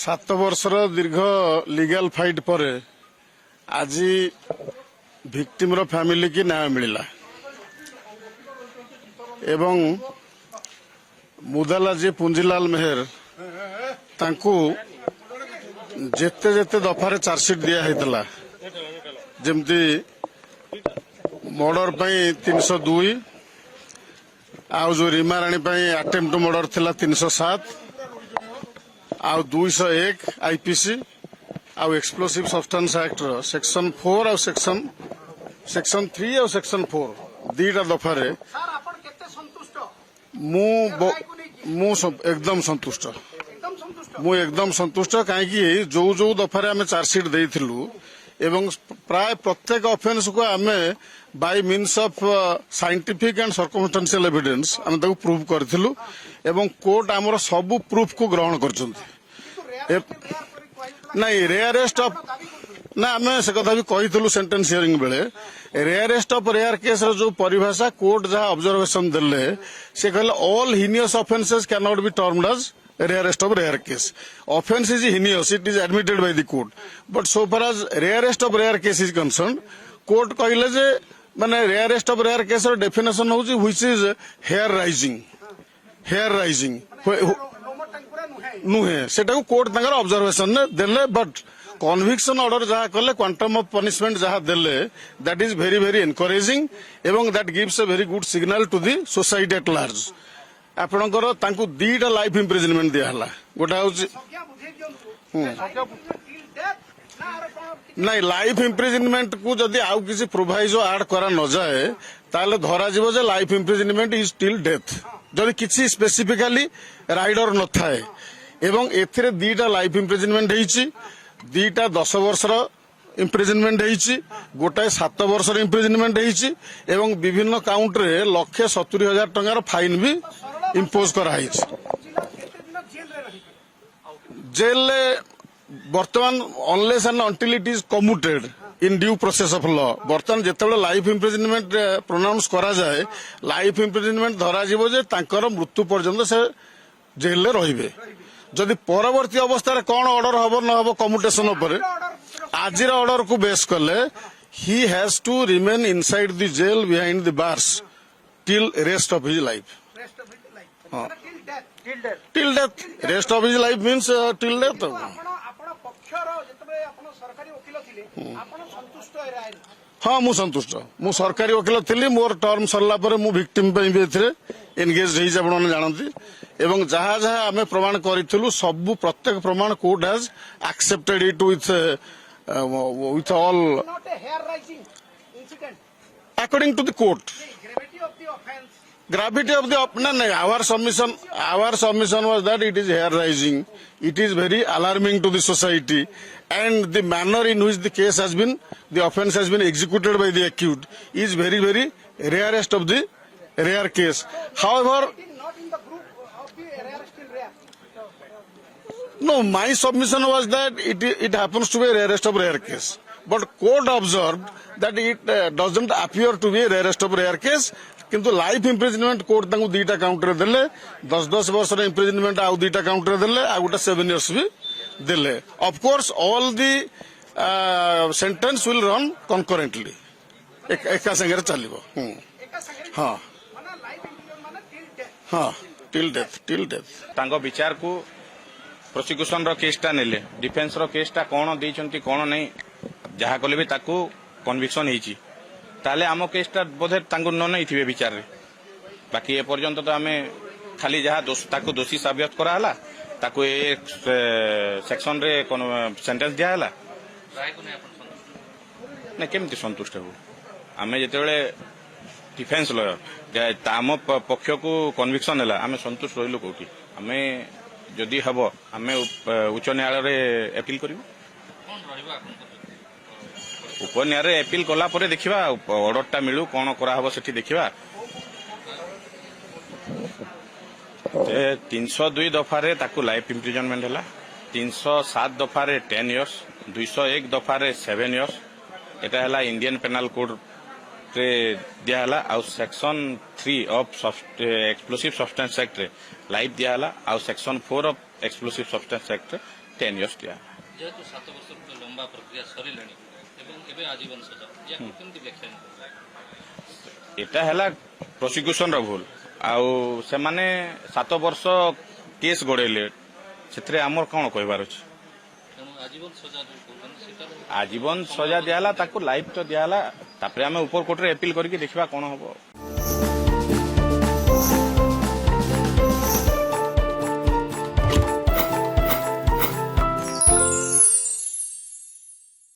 7 ବର୍ଷର ଦୀର୍ଘ legal fight ପରେ ଆଜି ଭିକ୍ଟିମର ଫ୍ୟାମିଲି କି ନ୍ୟାୟ ମିଳିଲା ଏବଂ ମୁଦାଲା ଯିଏ ପୁଞ୍ଜିଲାଲ ମେହେର ତାଙ୍କୁ ଯେତେ ଯେତେ ଦଫାରେ ଚାର୍ଜସିଟ୍ ଦିଆହେଇଥିଲା ଯେମିତି ମର୍ଡର ପାଇଁ 302 ଆଉ ଯୋଉ ରୀମା ରାଣୀ ପାଇଁ ଆଟେମ୍ପ୍ଟ ଟୁ ମର୍ଡର ଥିଲା 307 ଆଉ 201 आईपीसी ଆଉ एक्सप्लोसिव सब्सटेंस एक्ट सेक्शन 4 ଆଉ सेक्शन 3 ଆଉ सेक्शन 4 दीटा दफारे एकदम संतुष्ट कहीं जो जो दफारे आम चार्जसीट देइथिलु एवं प्राय प्रत्येक ऑफेंस को आम bye means of scientific and circumstantial evidence आम ताको प्रूव करथिलु एवं कोर्ट आमर सबु प्रूफ को ग्रहण करछंती नहीं रेयरेस्ट ऑफ ना आम से कथा भी कही सेंटेंस हियरिंग बेले रेयरेस्ट ऑफ रेयर केस जो परिभाषा कोर्ट जहाँ ऑब्जर्वेशन देले से कहले all heinous offences cannot be termed as rarest of rare case offence is heinous it is admitted by the court but so far as rarest of rare case is concern court कहले जे माने rarest of rare case definition होची which is hair raising नुहे सेटा को court तंगर observation ने देले but conviction order जहाँ कले क्वांटम ऑफ पनिशमेंट जहाँ देले that is very very encouraging एवं that gives a very good signal to the society at large आपणकर तांकु दीटा लाइफ इम्प्रिजनमेंट दिया हला गोटा होची नहीं लाइफ इम्प्रिजनमेंट को जदि आउ किसी प्रोवाइजो ऐड करा न जाए ताले धरा जीवो जे life imprisonment is till death जदि किसी स्पेसिफिकली राइडर न थाए एवं एथिरे दीटा लाइफ इम्प्रिजनमेंट हेइची दीटा 10 वर्षर इम्प्रिजनमेंट हेइची गोटाए 7 वर्षर इम्प्रिजनमेंट हेइची एवं विभिन्न काउंट रे 1,70,000 टंकार फाइन भी इम्पोज करा हेइची जेल बर्तमान unless and until it is commuted in due process of law बर्तमान जेतेबेले लाइफ इम्प्रिजनमेंट प्रोनाउंस करा जाए लाइफ इम्प्रिजनमेंट धरा जीवो जे तांकर मृत्यु पर्यंत से जेल रे रहिबे जदि परवर्ती अवस्था कौन ऑर्डर हम न हम कम्यूटेशन आज ऑर्डर को बेस कले he has to remain inside the jail behind the bars till rest of his life till death rest of his life means till death हाँ मु संतुष्ट मु सरकारी वकील थी मोर टर्म सरला पर मु विक्टिम पे भी एनगेज होई आपण जानती एवं जहाँ जहाँ आम प्रमाण करूँ सबू प्रत्येक प्रमाण court has accepted it with all according to the court gravity of the no our submission was that it is hair rising it is very alarming to the society and the manner in which the case has been the offence has been executed by the accused is very very rarest of the rare case however no my submission was that it happens to be a rarest of rare case but court observed that it doesn't appear to be a rarest of rare case किंतु life imprisonment court तांको दीटा counter देले 10 वर्ष imprisonment आउ दीटा counter देले आ गोटा 7 years भी देले of course all the sentence will run concurrently एका संगे चलिबो हाँ हाँ टिल डेथ तांको विचार को प्रोसिक्यूशन रो केसटा नेले डिफेंस रो केसटा कोन देइचंती कोन नहीं जहा कले भी ताको कन्विक्शन हेची ताले आम केसटा बोधे तांको न नहीं थिबे विचार रे बाकी ए पर्यंत तो आमे खाली जहा ताको दोषी साब्यस्त करा हला ताको ए सेक्शन रे कोन सेंटेंस दिया हला ने केमति संतुष्ट हो आमे जेतेबेले डिफेंस लॉयर आम पक्ष को कन्विक्शन हला आमे संतुष्ट रहिलो कोठी आमे जदि हबो आमे उच्च न्यायालय रे अपील करिवो कोन रहिबा उपर न्यायालय अपील कला परे देखिबा ऑर्डरटा मिलू कोन करा हबो सेठी देखिबा 302 दफारे ताकू लाइफ इम्प्रिजनमेंट हला 307 दफारे 10 इयर्स 201 दफारे 7 इयर्स एटा हला इंडियन पेनल कोड रे दिया हला आ section 3 of explosive substance act रे लाइफ दिया हला आ section 4 of explosive substance act रे 10 years ଦିଆ ଯେହେତୁ 7 ବର୍ଷର ଗୋଟେ ଲମ୍ବା ପ୍ରକ୍ରିୟା ସରିଲାଣି ଏବଂ ଏବେ ଆଜୀବନ ସଜା ଯାହାକୁ କେମିତି ବ୍ୟାଖ୍ୟାନ କରିବେ? ଏଟା ହେଲା ପ୍ରୋସିକ୍ୟୁସନର ଭୁଲ ଆଉ ସେମାନେ 7 ବର୍ଷ କେସ୍ ଗଡ଼େଇଲେ ସେଥିରେ ଆମର କଣ କହିବାର ଅଛି? ତେଣୁ ଆଜୀବନ ସଜା ଯୋଉ କହୁଛନ୍ତି ସେଟା ଆଜୀବନ ସଜା ଦିଆହେଲା ତାକୁ ଲାଇଫ ତ ଦିଆହେଲା ତାପରେ ଆମେ ଉପର କୋର୍ଟରେ ଏପିଲ କରିକି ଦେଖିବା କଣ ହବ।